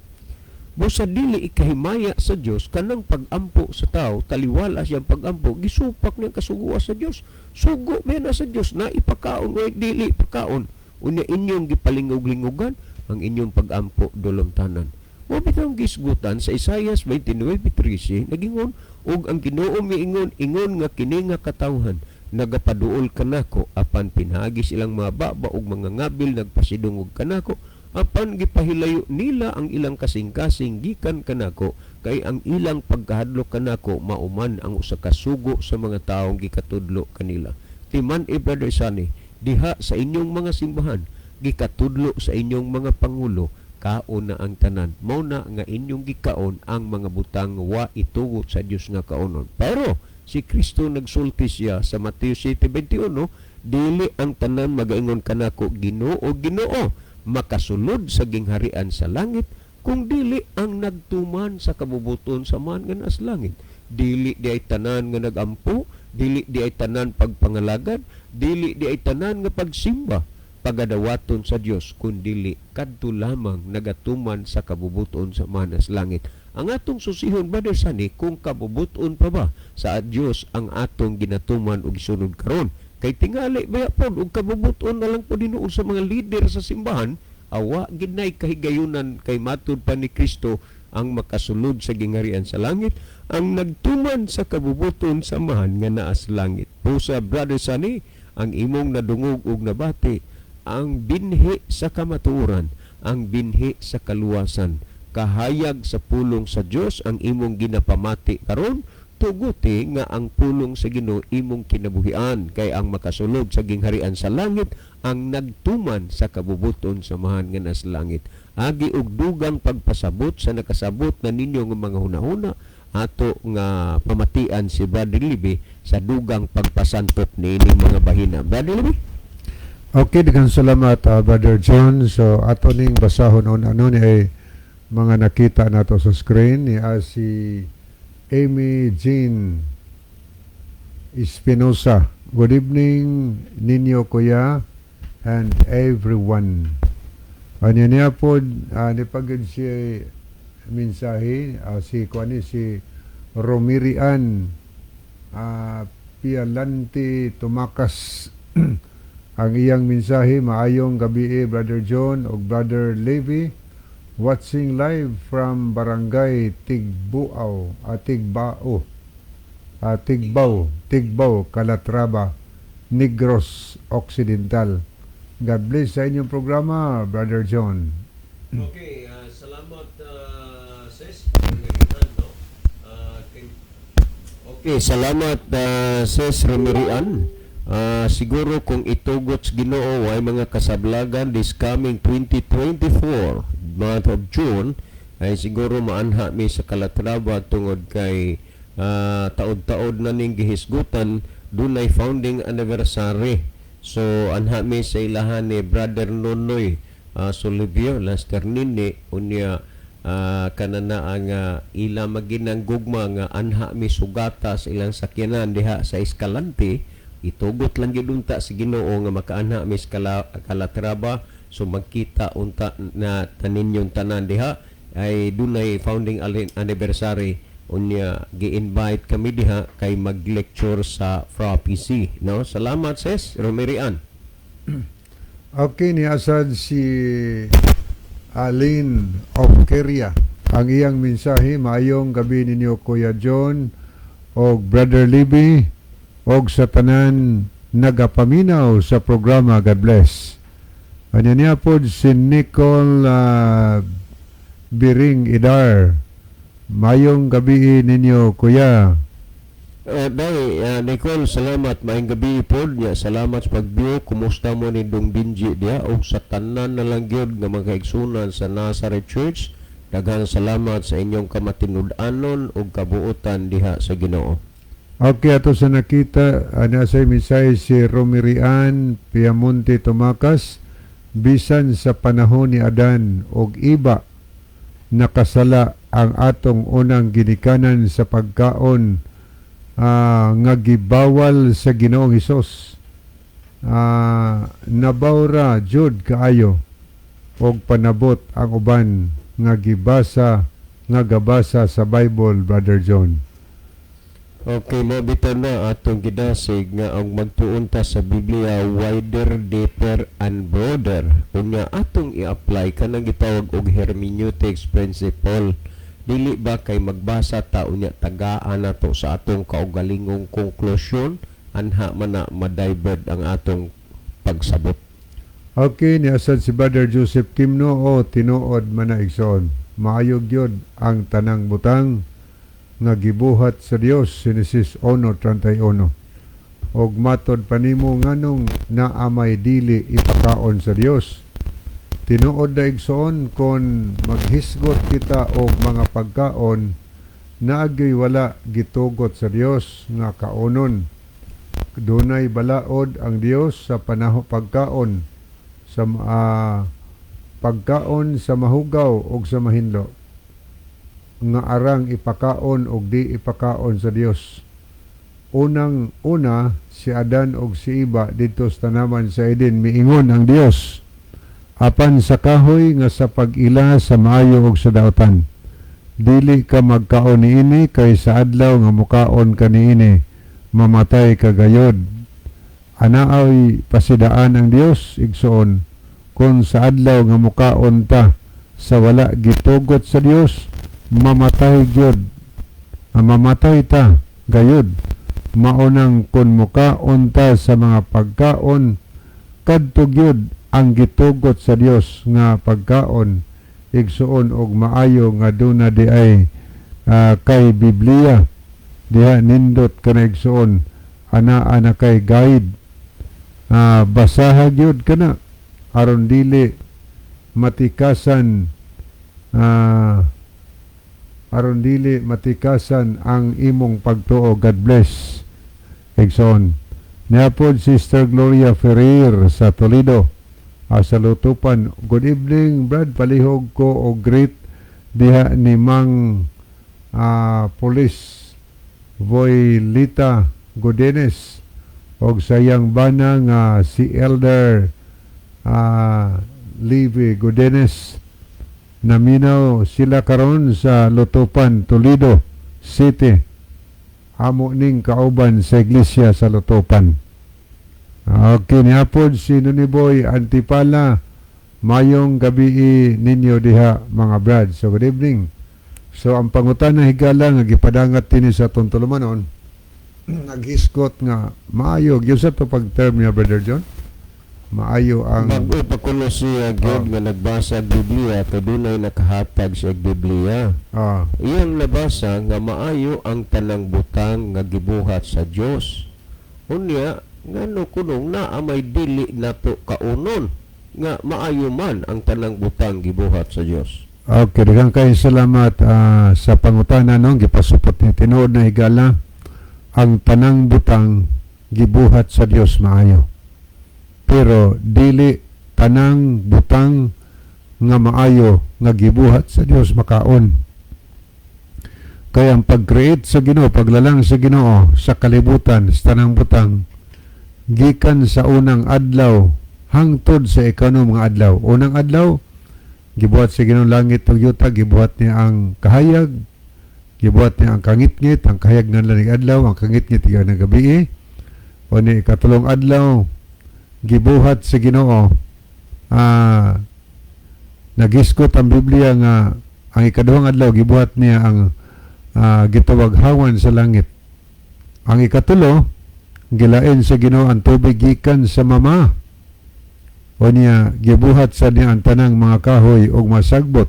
Busa dili ikahimaya sa Dios kanang pagampo sa tao, taliwala siyang pagampo gisupak ng kasuguan sa Dios. Sugo man sa Dios na ipakaon o dili ipakaon. Unya inyong gipalingog-lingogan ang inyong pagampo dulumtanan. Mo bitong gisgutan sa Isaias 29:13 nagingon ug ang Ginoo miingon ingon nga kini nga katawhan nagapaduol kanako apan pinagi silang mga baba ug mga ngabil nagpasidungog kanako apan gipahilayo nila ang ilang kasing-kasing gikan kanako kay ang ilang pagkahadlok kanako mauman ang usa ka sugo sa mga taong gikatudlo kanila. Timan Brother Sunny, diha sa inyong mga simbahan gikatudlo sa inyong mga pangulo kaon na ang tanan. Mao na nga inyong gikaon ang mga butang wa itugot sa Dios nga kaonon. Pero si Kristo nagsulti siya sa Mateo 7:21, dili ang tanan magaingon kanako Ginoo o Ginoo, makasulod sa gingharian sa langit kung dili ang nagtuman sa kabubuton sa man nga nas langit. Dili di ay tanan nga nagampo, dili di ay tanan pagpangalagad, dili di ay tanan nga pagsimba pagadawaton sa Dios kundili kadto lamang nagatuman sa kabubuton sa manas langit. Ang atong susihon Brother Sunny kung kabubuton pa ba sa Dios ang atong ginatuman og gisunod karon. Kay tingali baya pod og kabubuton na lang po dinuod sa mga leader sa simbahan, awa ginay kahigayunan kay matud pa ni Kristo ang makasulod sa gingharian sa langit, ang nagtuman sa kabubuton sa mahan nga naas langit. Pusa Brother Sunny, ang imong nadungog og nabati ang binhi sa kamatuoran, ang binhi sa kaluwasan, kahayag sa pulong sa Dios ang imong ginapamati karon tuguti nga ang pulong sa Ginoo imong kinabuhian, kay ang makasulog sa gingharian sa langit ang nagtuman sa kabubuton sa mahan nga nasa langit. Agi og dugang pagpasabot sa nakasabot na ninyo nga mga hunahuna, ato nga pamatian si Brother Libby sa dugang pagpasantot ni ining mga bahina. Brother Libby? Okay, daghang salamat Brother John. So ato ning basahon on ano ni ay mga nakita nato sa screen ni si Amy Jean Espinosa. Good evening ninyo kuya and everyone. Anya niya po nipagod si mensahe si Romirian Pialante Tumakas. Ang iyang mensahe, maayong gabi Brother John o Brother Levi, watching live from Barangay Tigbuaw, Tigbao, Calatrava, Negros Occidental. God bless sa inyong programa, Brother John. Okay, salamat sis. Okay, salamat sis Romirian. Siguro kung itugot sa Ginoo ay mga kasablagan this coming 2024 month of June ay siguro maanha mi sa Calatrava tungod kay taod-taod na ning gihisgutan dunay founding anniversary. So anha mi sa ilahan ni Brother Nonoy Solivio Laster Nini unya kanana ang ila maginang gugma nga anha mi sugata sa ilang sakyanan diha sa Escalante. Itugot lang gidunta sa Ginoo nga makaanha mis Calatrava, so magkita unta na taninyon tanan diha ay dunay founding anniversary unya gi-invite kami diha kay mag-lecture sa Fra PC, no? Salamat sis Romirian. Okay, ni asad si Aline Ofkeria. Ang iyang mensahe, maayong gabi ninyo Kuya John o Brother Libby og sa tanan nagapaminaw sa programa. God bless. Ano niya po si Nicole Biring Idar. Mayong gabi ninyo kuya. Nicole, salamat. Maayong gabi po niya. Salamat sa pag-view. Kumusta mo ni Dong Binji diya o sa tanan na lang yun nga magkaigsunan sa Nazareth Church. Daghang salamat sa inyong kamatinud-anon o kabuutan diha sa Ginoo. Okay, ato sa nakita, sa misay si Romirian Piamonte Tumakas, bisan sa panahon ni Adan og iba, nakasala ang atong unang ginikanan sa pagkaon nga gibawal sa Ginoong Hesus. Nabawra jud kaayo og panabot ang uban nga gabasa sa Bible, Brother John. Okay, mabitaw na atong gidasig nga ang magtuon ta sa Biblia wider, deeper, and broader. Kung nga atong i-apply ka nang gitawag og hermeneutics principle, dili ba kay magbasa ta unya tagaan nato sa atong kaugalingong konklusyon anha man na madivert ang atong pagsabot. Okay, niasad si Brother Joseph Kimno o tinuod man na igsoon. Maayog yun ang tanang butang nga gibuhat sa Dios, Genesis 1:31. Og matod panimo nganong naamay dili ipakaon sa Dios. Tinuod na igsoon kon maghisgot kita og mga pagkaon naagay wala gitugot sa Dios nga kaonon. Dunay balaod ang Dios sa panahon pagkaon sa mahugaw og sa mahinlo nga arang ipakaon og di ipakaon sa Dios. Unang-una si Adan og si Iba dito sa tanaman sa Eden, miingon ang Dios apan sa kahoy nga sa pag-ila sa maayo og sa daotan. Dili ka magkaon niini kay sa adlaw nga mukaon ka niini mamatay ka gayod. Anaaoy pasidaan ang Dios igsoon kung sa adlaw nga mukaon ta sa wala gitugot sa Dios mamatay gyud. Mamatay ta gayud. Maunang kun mukaon ta sa mga pagkaon kadto gyud ang gitugot sa Dios nga pagkaon igsuon og maayo nga duna di ay kay Biblia diha nindot kanegsoon ana kay guide basahag yun kana aron dili matikasan ang imong pagtuo. God bless. Egson niya po Sister Gloria Ferrer sa Toledo sa Lutupan. Good evening Brad, palihog ko o great diha ni Mang Police Voylita Godenes og sayang bana nga si Elder Livy Godenes. Naminaw sila karon sa Lutupan, Toledo City. Amo ning kauban sa iglesia sa Lutupan. Okay, niapod si Nuniboy Antipala. Mayong gabi ninyo diha mga brad. So good evening. So ang pangutan na higala nga gipadangat tini sa tuntulumanon naghiskot nga maayo gyud sa to pag-term niya Brother John. Maayo ang Bago pakulo siya gyud nga nagbasa og Biblia kadunay nakahatag sa Biblia. Iyang nabasa nga maayo ang tanang butang nga gibuhat sa Dios. Unya ngano kunong naa may dili nato kaunon nga maayo man ang tanang butang gibuhat sa Dios. Okay, daghang kay salamat sa pangutana no gipasupot ni tinuod na higala. Ang tanang butang gibuhat sa Dios maayo. Pero dili tanang butang nga maayo nga gibuhat sa Dios makaon. Kaya ang pag-create sa Ginoo, paglalang sa Ginoo sa kalibutan sa tanang butang gikan sa unang adlaw hangtod sa ikanom nga adlaw. Unang adlaw gibuhat sa Ginoo langit ug yuta, gibuhat niya ang kahayag, gibuhat niya ang kangitngit, ang kahayag ng lanig adlaw, ang kangitngit ng gabi. O ni ikatulong adlaw gibuhat sa Ginoo nagiskot ang Biblia nga ang ikaduhang adlaw gibuhat niya ang gitawaghawan sa langit. Ang ikatulo gilain sa Ginoo ang tubig gikan sa mama. O niya gibuhat sa niya ang tanang mga kahoy ug masagbot.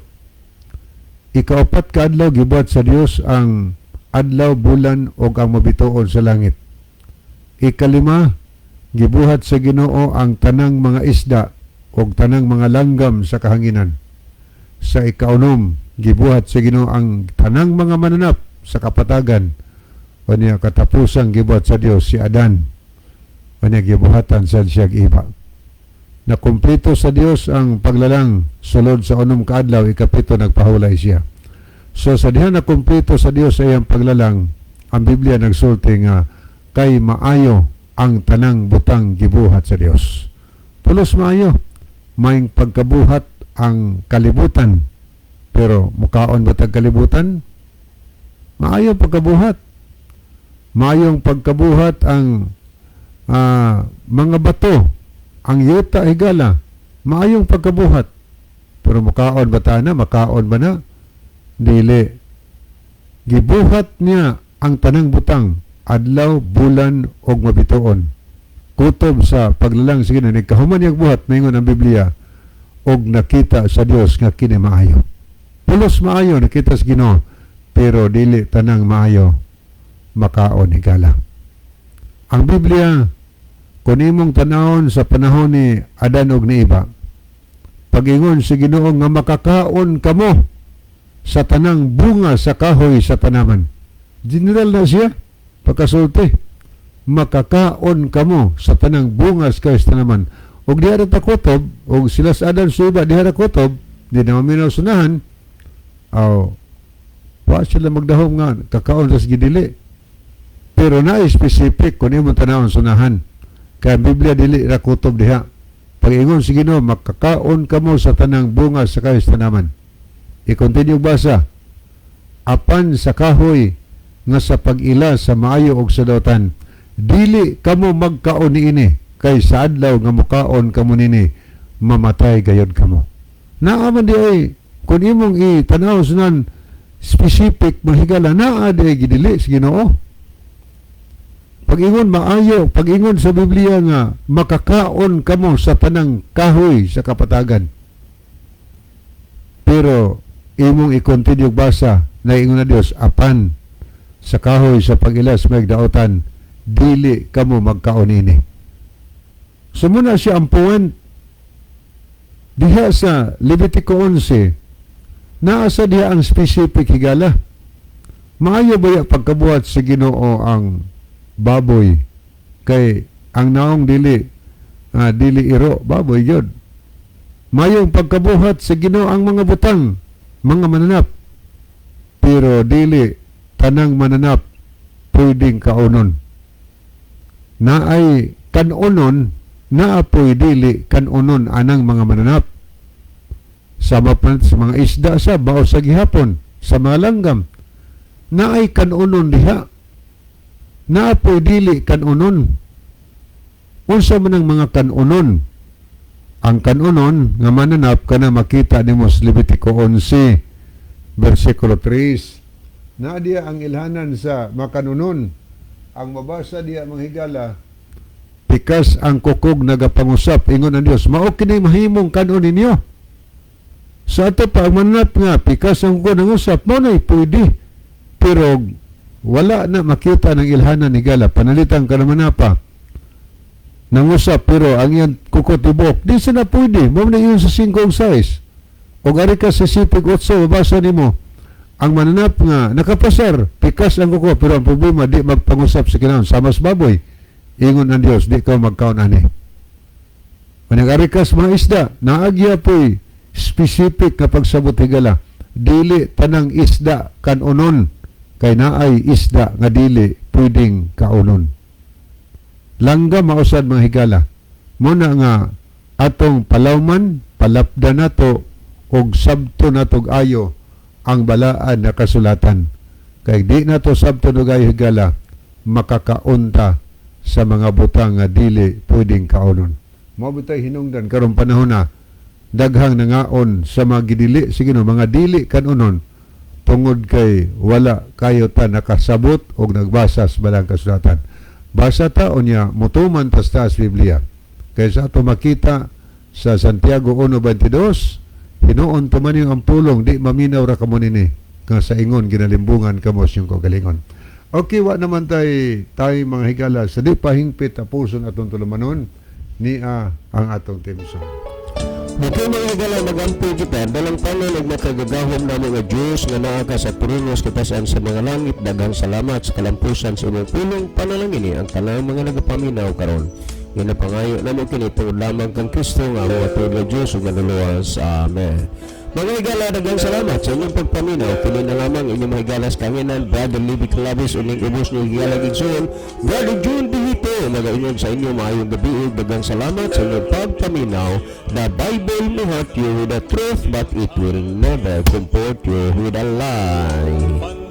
Ikaapat ka adlaw gibuhat sa Dios ang adlaw, bulan ug ang mabituon sa langit. Ikalima gibuhat sa Ginoo ang tanang mga isda ug tanang mga langgam sa kahanginan. Sa ikaunom gibuhat sa Ginoo ang tanang mga mananap sa kapatagan. O niya katapusang gibuhat sa Dios si Adan. O niya gibuhatan sa siya iba. Na kumpleto sa Dios ang paglalang sulod sa unom kaadlaw, ikapito nagpahulay siya. So sa diha na kumpleto sa Dios ay ang paglalang, ang Biblia nagsulti nga kay maayo ang tanang butang gibuhat sa Dios. Pulos maayo, maing pagkabuhat ang kalibutan. Pero mukaon ba tag kalibutan? Maayo pagkabuhat. Maayong pagkabuhat ang mga bato, ang yuta higala, maayong pagkabuhat. Pero makaon ba ta na? Makaon ba na? Dili. Gibuhat niya ang tanang butang, adlaw, bulan, og mabituon. Kutob sa paglalang sige na nagkahuman yung buhat, maingon ang Biblia, og nakita sa Dios nga kini maayo. Pulos maayo, nakita sa Ginoo, pero dili tanang maayo, makaon higala. Ang Biblia, kung imong tanawon sa panahon ni Adan og ni Eva, pag-ingon si Ginoo nga makakaon kamo sa tanang bunga sa kahoy sa tanaman. General na siya, pagkasulti, makakaon kamo sa tanang bunga sa kahoy sa tanaman. Og diha ta kutob, og sila sa Adan sa Eva diha kutob, di na maminaw sunahan, wa sila magdahom nga kakaon sa gidili. Pero na-specific kung imong tanawon sunahan. Kaya Biblia dili ra kutob diha. Pag-ingon si Ginoo makakaon kamo sa tanang bunga sa kahoy sa tanaman. I-continue basa. Apan sa kahoy nga sa pag-ila sa maayo og sa dautan, dili kamo magkaon niini, kay sa adlaw nga mukaon kamo nini, mamatay gayod kamo. Naaman di ay kun imong i-tanaw sunan specific mahigala naa di gidili si Ginoo. Pag-ingon maayo, pag-ingon sa Biblia nga makakaon kamo sa tanang kahoy sa kapatagan. Pero imong i-continue basa na ingon na Dios apan sa kahoy sa pagilas may dautan, dili kamo magkaon ini. So muna siya ang point diha sa Levitico 11, naasa diha ang specific higala. Maayo ba yung pagkabuhat sa Ginoo ang baboy kay ang naong dili iro baboy yun. Mayong pagkabuhat sa Ginoo ang mga butang, mga mananap, pero dili tanang mananap pwedeng kaunon. Naay kanunon, naapoy dili kanunon anang mga mananap. Sama pa sa mga isda sa bao sa gihapon, sa mga langgam, naay kanunon diha. Naapoy dili kanunon. Unsa man ang mga kanunon? Ang kanunon nga mananap kana makita nimo sa Levitico 11 versikulo 3. Na diya ang ilhanan sa makanunon. Ang mabasa diya mga higala, pikas ang kukog nagapangusap ingon ang Dios, mao kini mahimong kanon ninyo. Sa ato pa ang mananap nga pikas ang kukog nangusap, mo nay pwede. Pero wala na makita ng ilhanan ni higala, panalitan ka naman na pa nangusap, pero ang yan kukot ibok, di sa na pwede, mo na yun sa 5 size. O gari ka sa sipig 8, mabasa ni mo, ang mananap nga, nakapasar, pikas ang kuko, pero ang problema, di magpangusap sa kinahon, samas baboy, ingon ang Diyos, di ka magkaon ani. Managari ka sa mga isda, naagya po'y specific na pagsabot higala, dili tanang isda kanunon, kay naay isda nga dili pwedeng kaunon. Langga mausad mga higala. Muna nga atong palawman, palapda nato og sabto natog ayo ang balaan na kasulatan. Kay di nato sabto og ayo higala makakaunta sa mga butang nga dili pwedeng kaunon. Mao butay hinungdan karon panahon na daghang nangaon sa mga gidili sige no mga dili kanunon tungod kay wala kayo ta nakasabot og nagbasa sa balang kasulatan. Basa ta o niya, mutuman tas taas Biblia. Kaya sa ato makita sa Santiago 1:22, hinuon tuman yung ang pulong, di maminaw ra kamo nini, nga sa ingon ginalimbungan kamo sa yung kagalingon. Okay, wa naman tayo mga higala, sa di pahingpit apuson atong tulumanon, ni ang atong team song. Mukhang mga higala magampi kita, dalang pala nagmatagagahom na mga Diyos nga naa ka sa turunos kitasan sa mga langit, daghang salamat sa kalampusan sa inyong pulong panalangin ang talang mga nagapaminaw karon. Yan ang pangayo na mo kinito lamang kang Kristo nga ang matulog na Diyos ug manuluwas. Amen. Mga higala, daghang salamat sa inyong pagpaminaw. Kini na lamang inyong mga higala sa kanginan, Brother Libby Clavis, uning ubos ni higala gigsoon, Brother June Dihito, nagainyong sa inyong maayong gabi ug daghang salamat sa inyong pagpaminaw. The Bible may hurt you with the truth, but it will never comport you with a lie.